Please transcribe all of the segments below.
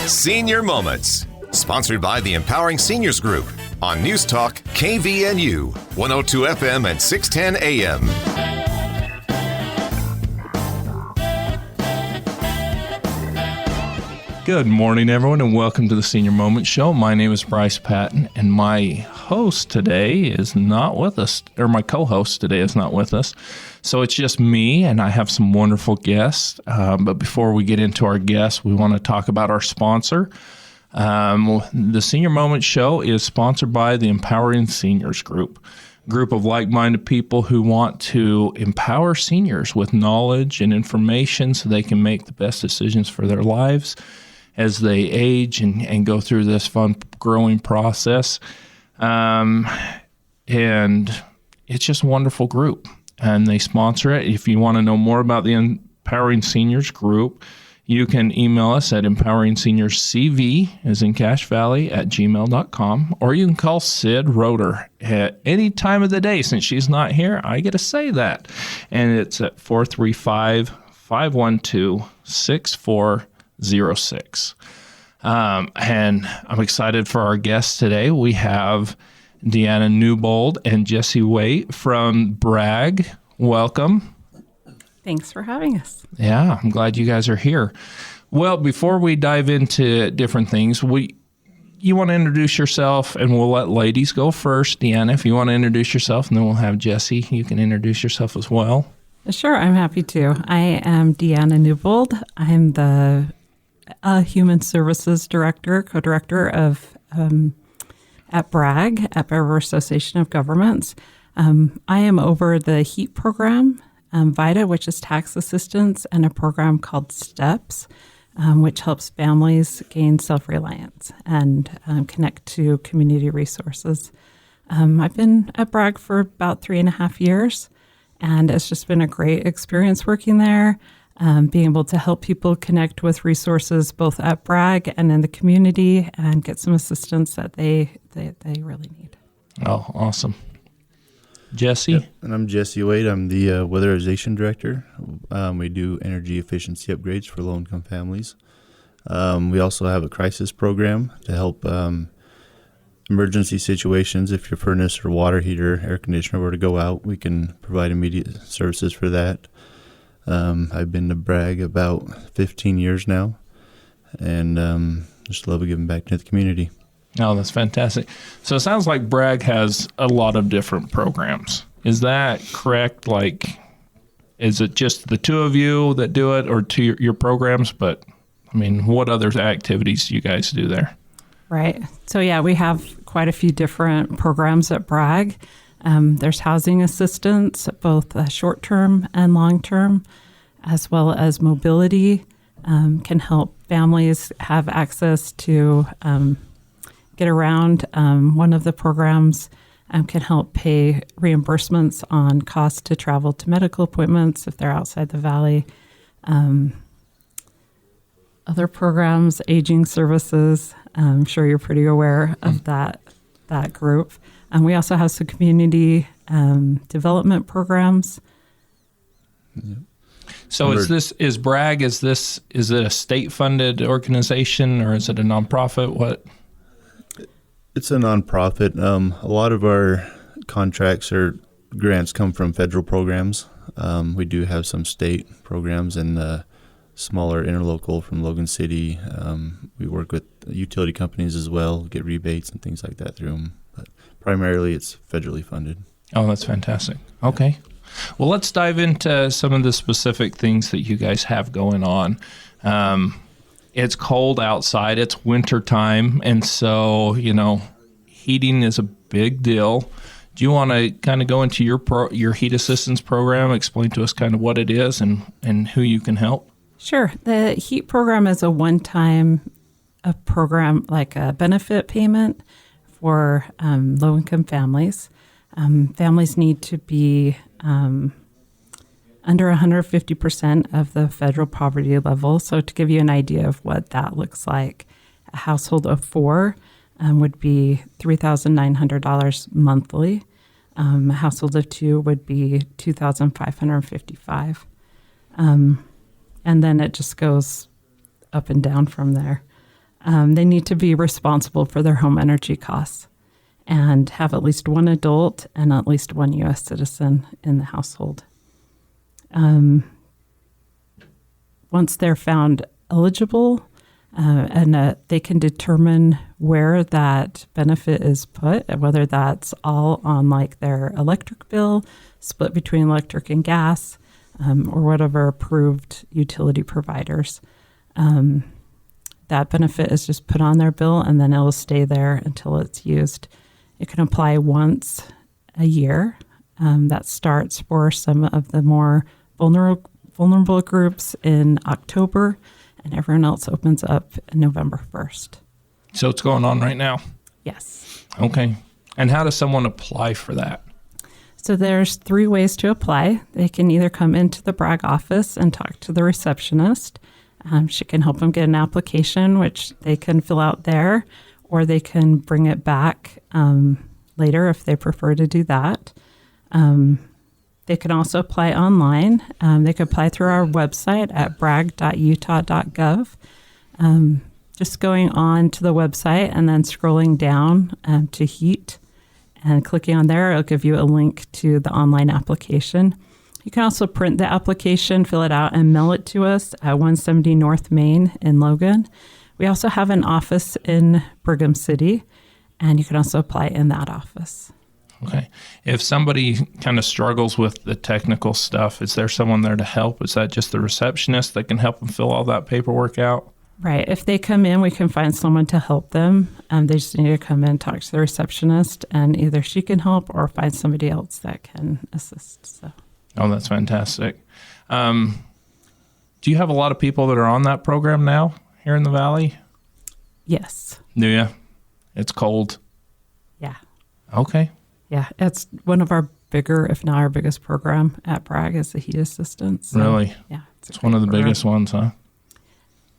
Senior Moments, sponsored by the Empowering Seniors Group on News Talk KVNU, 102 FM and 610 AM. Good morning, everyone, and welcome to the Senior Moment Show. My name is Bryce Patton, and my host today is not with us, or my co-host today is not with us. So it's just me, and I have some wonderful guests. But before we get into our guests, we want to talk about our sponsor. The Senior Moment Show is sponsored by the Empowering Seniors Group, a group of like-minded people who want to empower seniors with knowledge and information so they can make the best decisions for their lives as they age and go through this fun growing process. And it's just a wonderful group, and they sponsor it. If you want to know more about the Empowering Seniors Group, you can email us at empoweringseniorcv, as in Cache Valley, at gmail.com, or you can call Sid Roeder at any time of the day. Since she's not here, I get to say that. And it's at 435-512-6406. And I'm excited for our guests today. We have Deanna Newbold and Jessie Waite from Bragg. Welcome. Thanks for having us. Yeah, I'm glad you guys are here. Well, before we dive into different things, you want to introduce yourself, and we'll let ladies go first. Deanna, if you want to introduce yourself, and then we'll have Jessie. You can introduce yourself as well. Sure, I'm happy to. I am Deanna Newbold. I'm the Human Services Director, co-director of at Bragg, at River Association of Governments. I am over the HEAT program, VITA, which is tax assistance, and a program called STEPS, which helps families gain self-reliance and connect to community resources. I've been at Bragg for about 3.5 years, and it's just been a great experience working there, being able to help people connect with resources both at Bragg and in the community and get some assistance that they really need. Oh, awesome. Jesse? Yep. And I'm Jessie Waite. I'm the Weatherization Director. We do energy efficiency upgrades for low-income families. We also have a crisis program to help emergency situations. If your furnace or water heater, air conditioner were to go out, we can provide immediate services for that. I've been to Bragg about 15 years now, and just love giving back to the community. Oh, that's fantastic. So it sounds like Bragg has a lot of different programs. Is that correct? Like, is it just the two of you that do it, or your programs? But, I mean, what other activities do you guys do there? Right. So, yeah, we have quite a few different programs at Bragg. There's housing assistance, both short-term and long-term, as well as mobility, can help families have access to get around. One of the programs can help pay reimbursements on costs to travel to medical appointments if they're outside the valley. Other programs, aging services. I'm sure you're pretty aware of that group. We also have some community development programs. Yep. So is Bragg, is it a state-funded organization, or is it a nonprofit? What? It's a nonprofit. A lot of our contracts or grants come from federal programs. We do have some state programs and smaller interlocal from Logan City. We work with utility companies as well, get rebates and things like that through them. But primarily it's federally funded. Oh, that's fantastic. Okay. Well, let's dive into some of the specific things that you guys have going on. It's cold outside. It's winter time. And so, heating is a big deal. Do you want to kind of go into your heat assistance program, explain to us kind of what it is and who you can help? Sure. The HEAT program is a one-time program, like a benefit payment for low-income families. Families need to be under 150% of the federal poverty level. So to give you an idea of what that looks like, a household of 4 would be $3,900 monthly. A household of 2 would be $2,555. And then it just goes up and down from there. They need to be responsible for their home energy costs and have at least one adult and at least one U.S. citizen in the household. Once they're found eligible, they can determine where that benefit is put, whether that's all on like their electric bill, split between electric and gas, or whatever approved utility providers. That benefit is just put on their bill, and then it will stay there until it's used. It can apply once a year. That starts for some of the more vulnerable groups in October, and everyone else opens up November 1st. So it's going on right now? Yes. Okay. And how does someone apply for that? So there's 3 ways to apply. They can either come into the Bragg office and talk to the receptionist. She can help them get an application, which they can fill out there, or they can bring it back later if they prefer to do that. They can also apply online. They can apply through our website at bragg.utah.gov. Just going on to the website and then scrolling down to HEAT and clicking on there, it'll give you a link to the online application. You can also print the application, fill it out, and mail it to us at 170 North Main in Logan. We also have an office in Brigham City, and you can also apply in that office. Okay. If somebody kind of struggles with the technical stuff, is there someone there to help? Is that just the receptionist that can help them fill all that paperwork out? Right. If they come in, we can find someone to help them. They just need to come in, talk to the receptionist, and either she can help or find somebody else that can assist. So. Oh, that's fantastic. Do you have a lot of people that are on that program now here in the Valley? Yes. Do you? It's cold. Yeah. Okay. Yeah. It's one of our bigger, if not our biggest program at Bragg is the heat assistance. So, really? Yeah. It's one of the biggest ones, huh?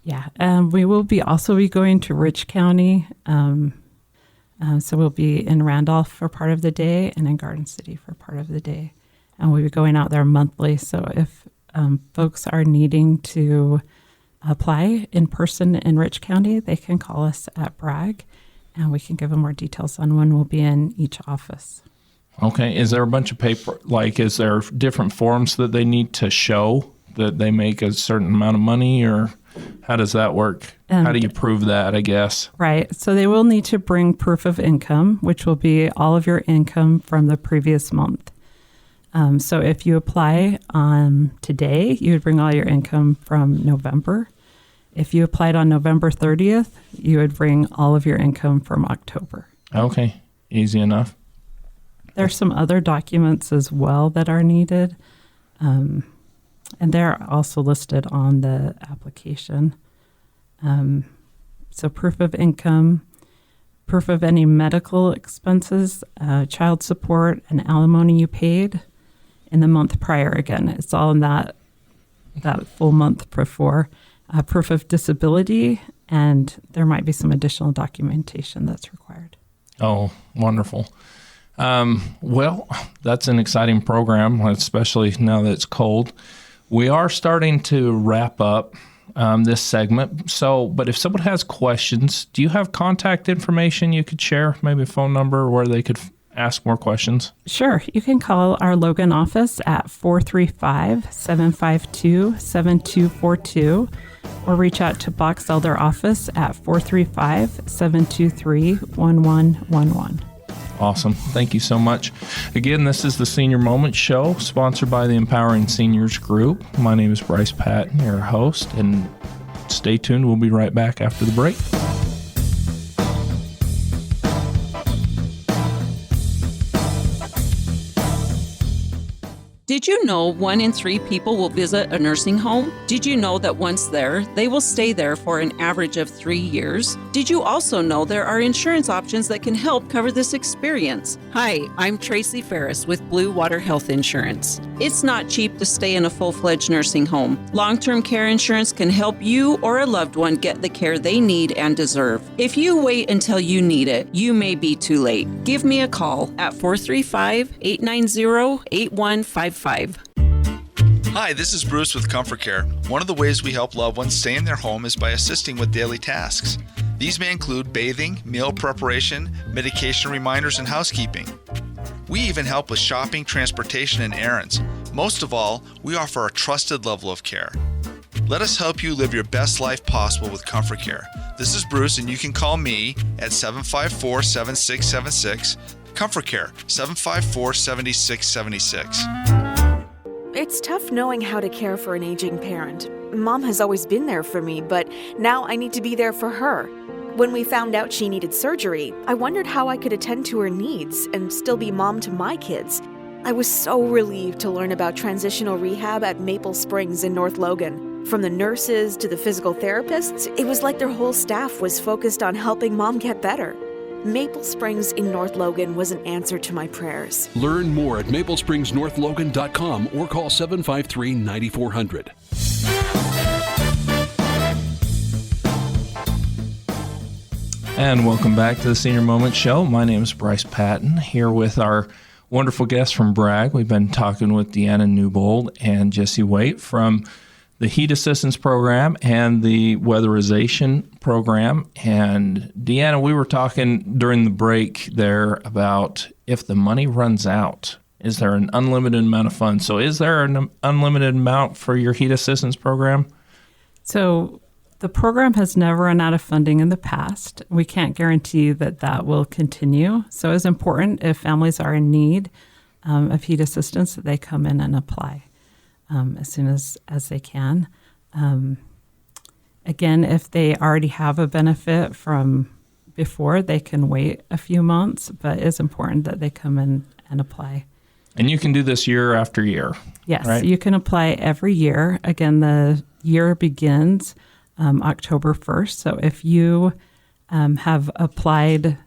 Yeah. We will be going to Rich County. So we'll be in Randolph for part of the day and in Garden City for part of the day. And we'll be going out there monthly. So if folks are needing to apply in person in Rich County, they can call us at Bragg, and we can give them more details on when we'll be in each office. Okay. Is there a bunch of paper, is there different forms that they need to show that they make a certain amount of money, or how does that work? How do you prove that, I guess? Right. So they will need to bring proof of income, which will be all of your income from the previous month. So if you apply today, you would bring all your income from November. If you applied on November 30th, you would bring all of your income from October. Okay. Easy enough. There's some other documents as well that are needed. And they're also listed on the application. So proof of income, proof of any medical expenses, child support, and alimony you paid in the month prior. Again, it's all in that full month before. Proof of disability, and there might be some additional documentation that's required. Oh, wonderful. Well, that's an exciting program, especially now that it's cold. We are starting to wrap up this segment. But if someone has questions, do you have contact information you could share, maybe a phone number where they could ask more questions? Sure. You can call our Logan office at 435-752-7242 or reach out to Box Elder office at 435-723-1111. Awesome. Thank you so much. Again, this is the Senior Moment Show, sponsored by the Empowering Seniors Group. My name is Bryce Patton, your host, and stay tuned. We'll be right back after the break. Did you know 1 in 3 people will visit a nursing home? Did you know that once there, they will stay there for an average of 3 years? Did you also know there are insurance options that can help cover this experience? Hi, I'm Tracy Ferris with Blue Water Health Insurance. It's not cheap to stay in a full-fledged nursing home. Long-term care insurance can help you or a loved one get the care they need and deserve. If you wait until you need it, you may be too late. Give me a call at 435-890-8155. Hi, this is Bruce with Comfort Care. One of the ways we help loved ones stay in their home is by assisting with daily tasks. These may include bathing, meal preparation, medication reminders, and housekeeping. We even help with shopping, transportation, and errands. Most of all, we offer a trusted level of care. Let us help you live your best life possible with Comfort Care. This is Bruce, and you can call me at 754-7676. Comfort Care, 754-7676. It's tough knowing how to care for an aging parent. Mom has always been there for me, but now I need to be there for her. When we found out she needed surgery, I wondered how I could attend to her needs and still be mom to my kids. I was so relieved to learn about transitional rehab at Maple Springs in North Logan. From the nurses to the physical therapists, it was like their whole staff was focused on helping Mom get better. Maple Springs in North Logan was an answer to my prayers. Learn more at maplespringsnorthlogan.com or call 753-9400. And welcome back to the Senior Moment Show. My name is Bryce Patton, here with our wonderful guests from Bragg. We've been talking with Deanna Newbold and Jessie Waite from the Heat Assistance Program and the Weatherization Program. And Deanna, we were talking during the break there about if the money runs out, is there an unlimited amount of funds? So is there an unlimited amount for your Heat Assistance Program? So the program has never run out of funding in the past. We can't guarantee that that will continue. So it's important if families are in need of heat assistance that they come in and apply as soon as they can. Again, if they already have a benefit from before, they can wait a few months, but it's important that they come in and apply. And you can do this year after year. Yes, right? You can apply every year. Again, the year begins October 1st. So if you have applied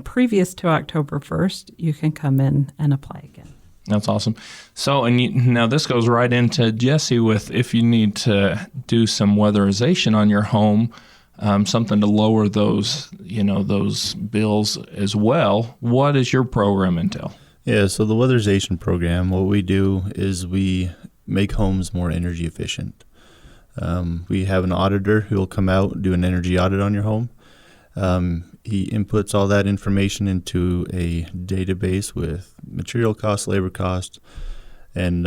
previous to October 1st, you can come in and apply again. That's awesome. So, now this goes right into Jessie with if you need to do some weatherization on your home, something to lower those bills as well. What does your program entail? Yeah, so the weatherization program, what we do is we make homes more energy efficient. We have an auditor who will come out and do an energy audit on your home. He inputs all that information into a database with material costs, labor costs, and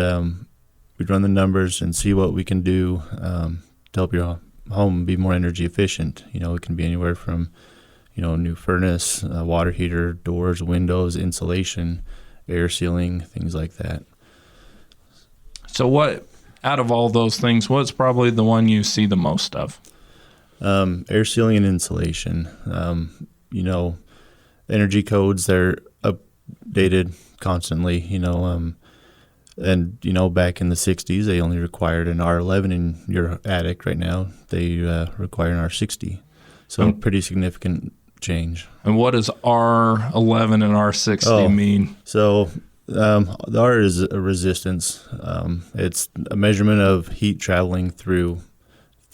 we run the numbers and see what we can do to help your home be more energy efficient. It can be anywhere from, new furnace, water heater, doors, windows, insulation, air sealing, things like that. So what, out of all those things, what's probably the one you see the most of? Air sealing and insulation. Energy codes, they're updated constantly, and, back in the 60s, they only required an R11 in your attic. Right now, they require an R60. So pretty significant change. And what does R11 and R60 mean? So the R is a resistance. It's a measurement of heat traveling through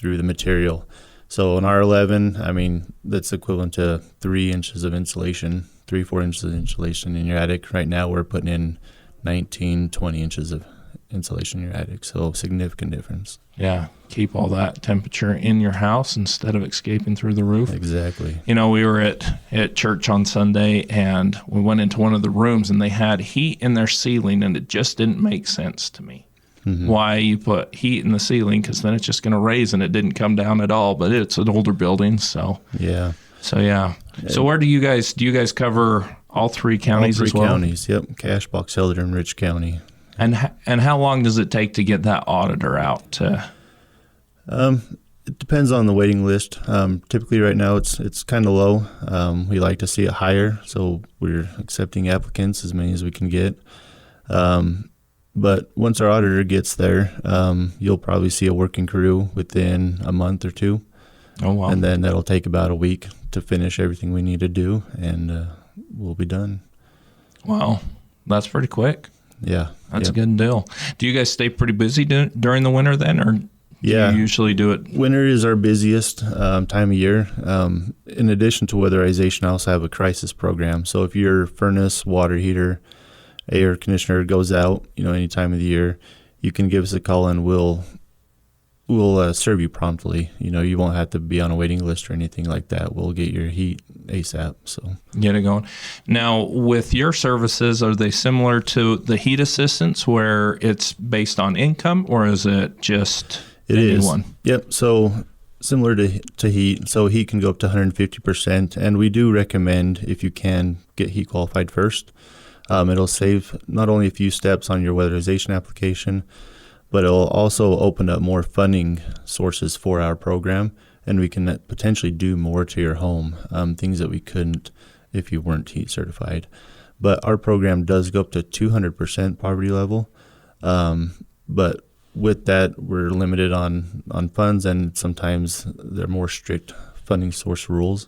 the material. So an R11, that's equivalent to 3 inches of insulation, 4 inches of insulation in your attic. Right now we're putting in 19, 20 inches of insulation in your attic. So significant difference. Yeah, keep all that temperature in your house instead of escaping through the roof. Exactly. We were at church on Sunday, and we went into one of the rooms, and they had heat in their ceiling, and it just didn't make sense to me. Mm-hmm. Why you put heat in the ceiling, because then it's just going to raise, and it didn't come down at all. But it's an older building, so yeah. So where do you guys cover all 3 counties as well? All 3 counties, yep. Cache, Box Elder, and Rich County. And how long does it take to get that auditor out to? It depends on the waiting list. Typically right now it's kind of low. We like to see it higher, so we're accepting applicants as many as we can get. But once our auditor gets there, you'll probably see a working crew within a month or 2. Oh, wow. And then that'll take about a week to finish everything we need to do, and we'll be done. Wow, that's pretty quick. Yeah. That's a good deal. Do you guys stay pretty busy during the winter then, or do you usually do it? Winter is our busiest time of year. In addition to weatherization, I also have a crisis program. So if your furnace, water heater, air conditioner goes out, any time of the year, you can give us a call and we'll we'll serve you promptly. You won't have to be on a waiting list or anything like that. We'll get your heat ASAP. So get it going. Now, with your services, are they similar to the heat assistance where it's based on income, or is it just anyone? Yep. So similar to heat. So heat can go up to 150%, and we do recommend, if you can, get heat qualified first. It'll save not only a few steps on your weatherization application, but it'll also open up more funding sources for our program, and we can potentially do more to your home, things that we couldn't if you weren't heat certified. But our program does go up to 200% poverty level, but with that, we're limited on funds, and sometimes they're more strict funding source rules.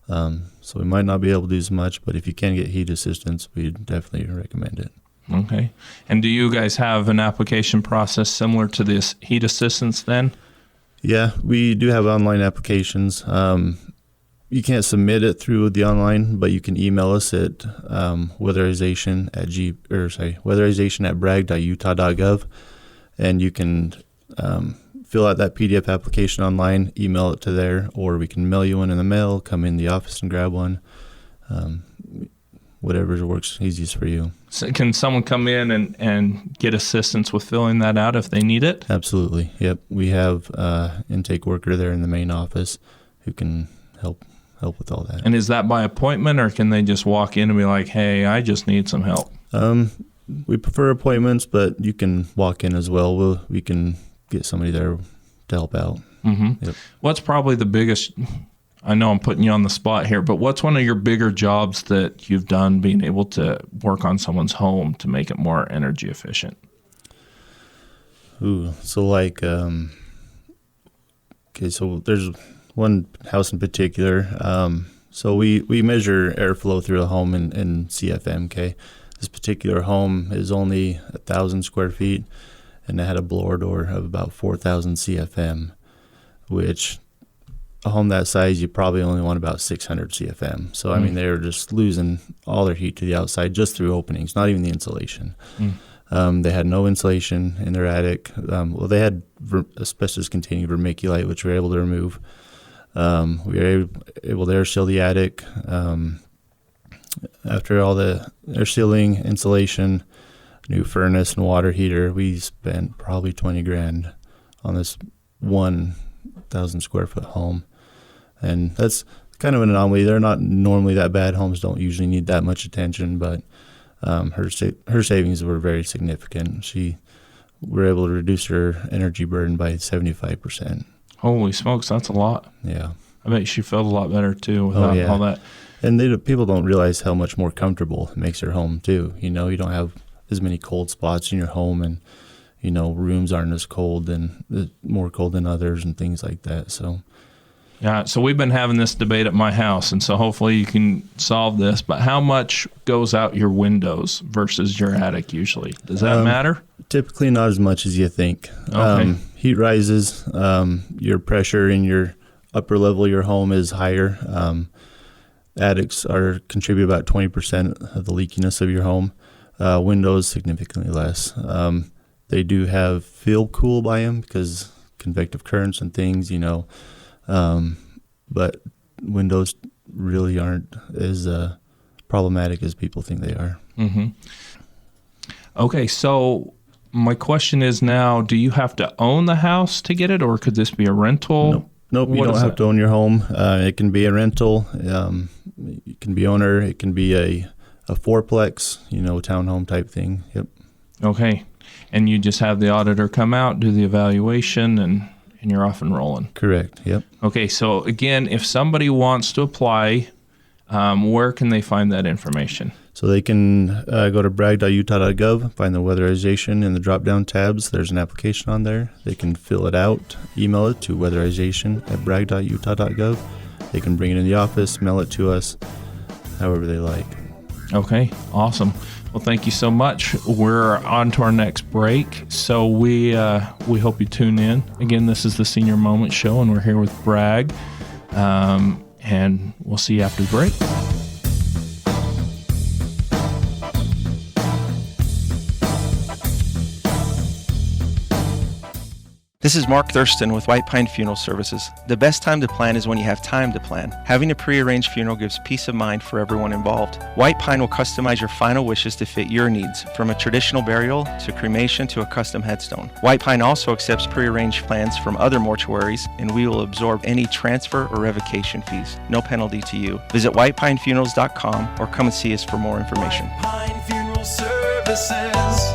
So we might not be able to do as much, but if you can get heat assistance, we definitely recommend it. Okay. And do you guys have an application process similar to this heat assistance then? Yeah, we do have online applications. You can't submit it through the online, but you can email us at weatherization@bragg.utah.gov, and you can fill out that PDF application online, email it to there, or we can mail you one in the mail, come in the office and grab one. Whatever works easiest for you. So can someone come in and get assistance with filling that out if they need it? Absolutely. Yep. We have intake worker there in the main office who can help with all that. And is that by appointment, or can they just walk in and be like, hey, I just need some help? We prefer appointments, but you can walk in as well. We can get somebody there to help out. Mm-hmm. Yep. What's probably the biggest... I know I'm putting you on the spot here, but what's one of your bigger jobs that you've done being able to work on someone's home to make it more energy efficient? So like, so there's one house in particular. So we measure airflow through a home in CFM, okay? This particular home is only 1,000 square feet, and it had a blower door of about 4,000 CFM, which... a home that size, you probably only want about 600 CFM. So, I mean, they were just losing all their heat to the outside just through openings, not even the insulation. They had no insulation in their attic. They had asbestos-containing vermiculite, which we were able to remove. We were able to air seal the attic. After all the air sealing, insulation, new furnace, and water heater, we spent probably $20,000 on this 1,000 square foot home. And that's kind of an anomaly. They're not normally that bad. Homes don't usually need that much attention, but her savings were very significant. We were able to reduce her energy burden by 75%. Holy smokes, that's a lot. Yeah. I bet she felt a lot better too without all that. And people don't realize how much more comfortable it makes your home too. You don't have as many cold spots in your home, and rooms aren't as cold and more cold than others and things like that. So, yeah. So we've been having this debate at my house, and so hopefully you can solve this. But how much goes out your windows versus your attic usually? Does that matter? Typically not as much as you think. Okay. Heat rises. Your pressure in your upper level of your home is higher. Attics contribute about 20% of the leakiness of your home. Windows significantly less. They do have feel cool by them because convective currents and things, but windows really aren't as problematic as people think they are. Mm-hmm. Okay, so my question is now, do you have to own the house to get it, or could this be a rental? Nope, you don't have to own your home. It can be a rental. It can be owner. It can be a fourplex, townhome type thing. Yep. Okay. And you just have the auditor come out, do the evaluation, and you're off and rolling. Correct. Yep. Okay. So again, if somebody wants to apply, where can they find that information? So they can go to bragg.utah.gov, find the weatherization in the drop-down tabs. There's an application on there. They can fill it out, email it to weatherization@bragg.utah.gov. They can bring it in the office, mail it to us, however they like. Okay, awesome. Well, thank you so much. We're on to our next break, so we hope you tune in. Again, this is the Senior Moment Show, and we're here with Bragg, and we'll see you after the break. The This is Mark Thurston with White Pine Funeral Services. The best time to plan is when you have time to plan. Having a prearranged funeral gives peace of mind for everyone involved. White Pine will customize your final wishes to fit your needs, from a traditional burial to cremation to a custom headstone. White Pine also accepts prearranged plans from other mortuaries, and we will absorb any transfer or revocation fees. No penalty to you. Visit whitepinefunerals.com or come and see us for more information. White Pine Funeral Services,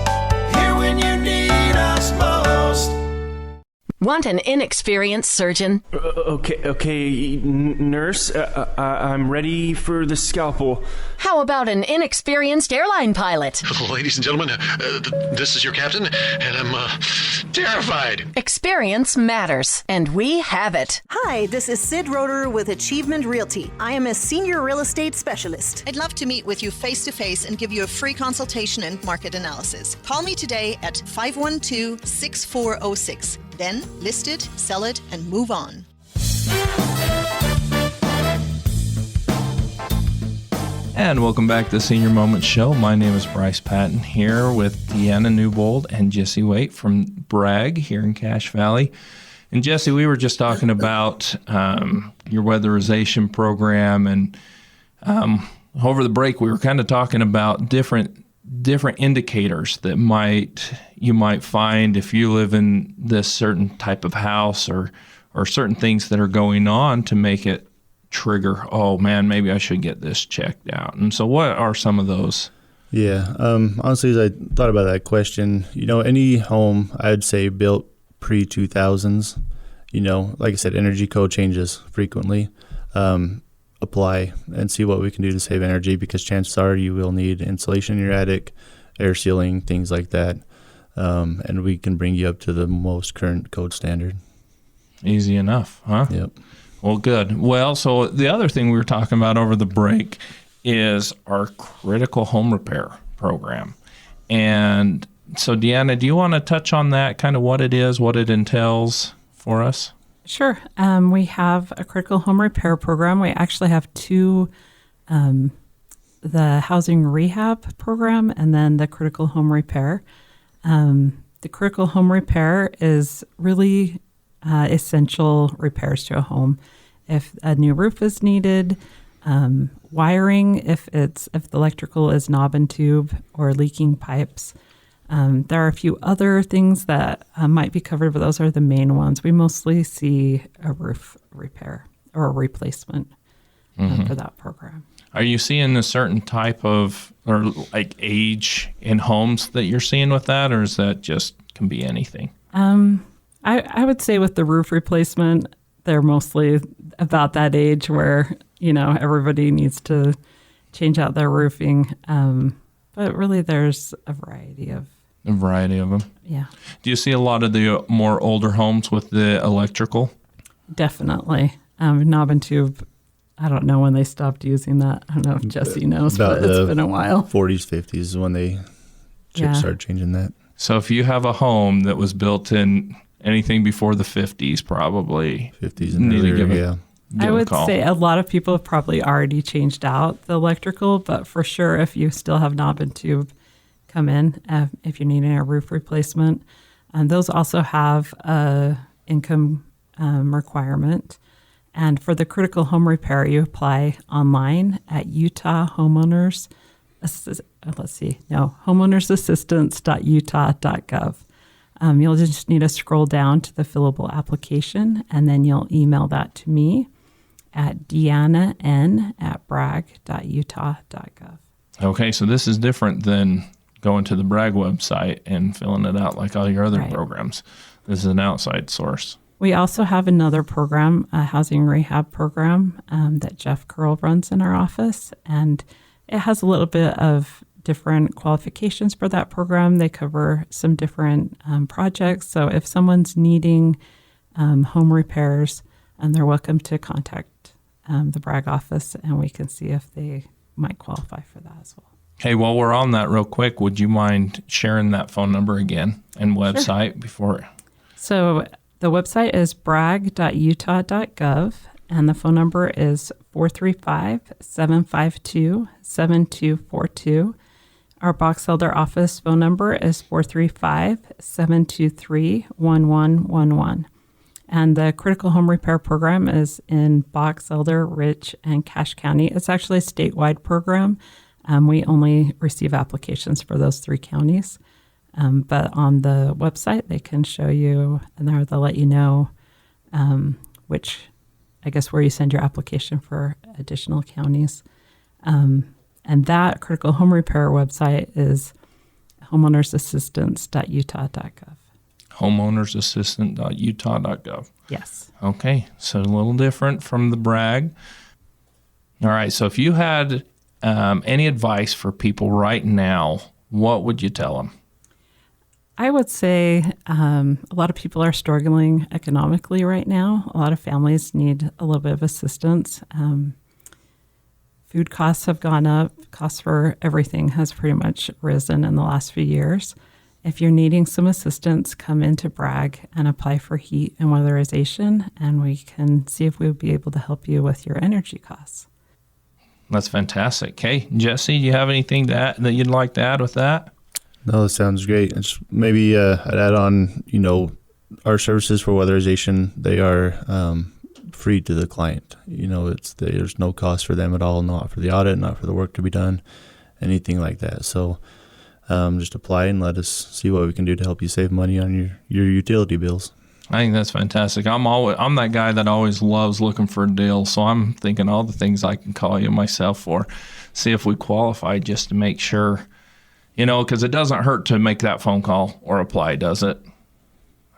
here when you need us most. Want an inexperienced surgeon? Okay, nurse, I'm ready for the scalpel. How about an inexperienced airline pilot? Ladies and gentlemen, this is your captain, and I'm terrified. Experience matters, and we have it. Hi, this is Sid Roeder with Achievement Realty. I am a senior real estate specialist. I'd love to meet with you face-to-face and give you a free consultation and market analysis. Call me today at 512-6406. Then list it, sell it, and move on. And welcome back to the Senior Moment Show. My name is Bryce Patton, here with Deanna Newbold and Jessie Waite from Bragg here in Cache Valley. And Jessie, we were just talking about your weatherization program, and over the break we were kind of talking about different indicators that you might find if you live in this certain type of house, or certain things that are going on to make it trigger, oh man, maybe I should get this checked out. And so what are some of those? Yeah, honestly, as I thought about that question, any home I'd say built pre-2000s, like I said, energy code changes frequently. Apply and see what we can do to save energy, because chances are you will need insulation in your attic, air sealing, things like that, and we can bring you up to the most current code standard. Easy enough, huh? Yep. Well, good. Well, so the other thing we were talking about over the break is our critical home repair program. And so, Deanna, do you want to touch on that, kind of what it is, what it entails for us? Sure. We have a critical home repair program. We actually have two, the housing rehab program and then the critical home repair. The critical home repair is really essential repairs to a home. If a new roof is needed, wiring, if the electrical is knob and tube or leaking pipes. There are a few other things that might be covered, but those are the main ones. We mostly see a roof repair or a replacement for that program. Are you seeing a certain type of, or like age in homes that you're seeing with that, or is that just can be anything? I would say with the roof replacement, they're mostly about that age where, everybody needs to change out their roofing. But really there's a variety of them. Yeah. Do you see a lot of the more older homes with the electrical? Definitely. Knob and tube, I don't know when they stopped using that. I don't know if Jessie knows, but it's been a while. 40s, 50s is when they started changing that. So if you have a home that was built in anything before the 50s, probably 50s and earlier, I would say a lot of people have probably already changed out the electrical, but for sure, if you still have knob and tube, come in if you're needing a roof replacement. Those also have a income requirement. And for the critical home repair, you apply online at homeownersassistance.utah.gov. You'll just need to scroll down to the fillable application, and then you'll email that to me at deannan@bragg.utah.gov. Okay, so this is different than going to the Bragg website and filling it out like all your other programs. This is an outside source. We also have another program, a housing rehab program that Jeff Curl runs in our office, and it has a little bit of different qualifications for that program. They cover some different projects. So if someone's needing home repairs, they're welcome to contact the Bragg office, and we can see if they might qualify for that as well. Hey, while we're on that real quick, would you mind sharing that phone number again and website before? So the website is bragg.utah.gov, and the phone number is 435-752-7242. Our Box Elder office phone number is 435-723-1111. And the Critical Home Repair Program is in Box Elder, Rich, and Cache County. It's actually a statewide program. We only receive applications for those 3 counties. But on the website, they can show you, and they'll let you know which, I guess, where you send your application for additional counties. And that Critical Home Repair website is homeownersassistance.utah.gov. Homeownersassistant.utah.gov. Yes. Okay, so a little different from the Bragg. All right, so if you had any advice for people right now, what would you tell them? I would say a lot of people are struggling economically right now. A lot of families need a little bit of assistance. Food costs have gone up. Costs for everything has pretty much risen in the last few years. If you're needing some assistance, come into Bragg and apply for HEAT and Weatherization, and we can see if we would be able to help you with your energy costs. That's fantastic. Okay, Jessie, do you have anything that you'd like to add with that? No, that sounds great. It's maybe I'd add on, our services for weatherization, they are free to the client. There's no cost for them at all, not for the audit, not for the work to be done, anything like that. So just apply and let us see what we can do to help you save money on your utility bills. I think that's fantastic. I'm that guy that always loves looking for a deal, so I'm thinking all the things I can call you myself for, see if we qualify, just to make sure, because it doesn't hurt to make that phone call or apply, does it?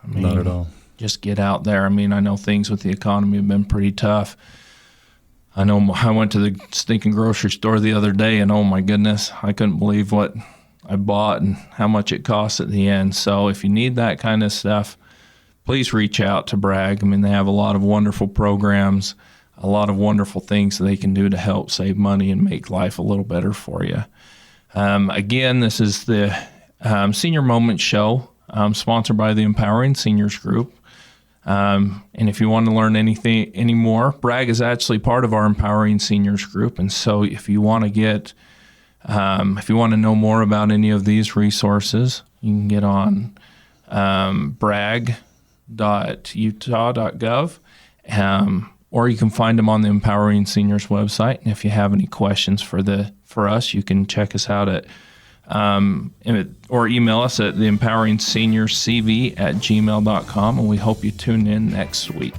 Not at all. Just get out there. I know things with the economy have been pretty tough. I know I went to the stinking grocery store the other day, and oh my goodness, I couldn't believe what I bought and how much it costs at the end. So if you need that kind of stuff, please reach out to Bragg. They have a lot of wonderful programs, a lot of wonderful things that they can do to help save money and make life a little better for you. Again, this is the Senior Moment Show, sponsored by the Empowering Seniors Group. And if you want to learn anything anymore, Bragg is actually part of our Empowering Seniors Group. And so if you want to know more about any of these resources, you can get on bragg.utah.gov, or you can find them on the Empowering Seniors website. And if you have any questions for us, you can check us out at or email us at the empoweringseniorscv@gmail.com, and we hope you tune in next week.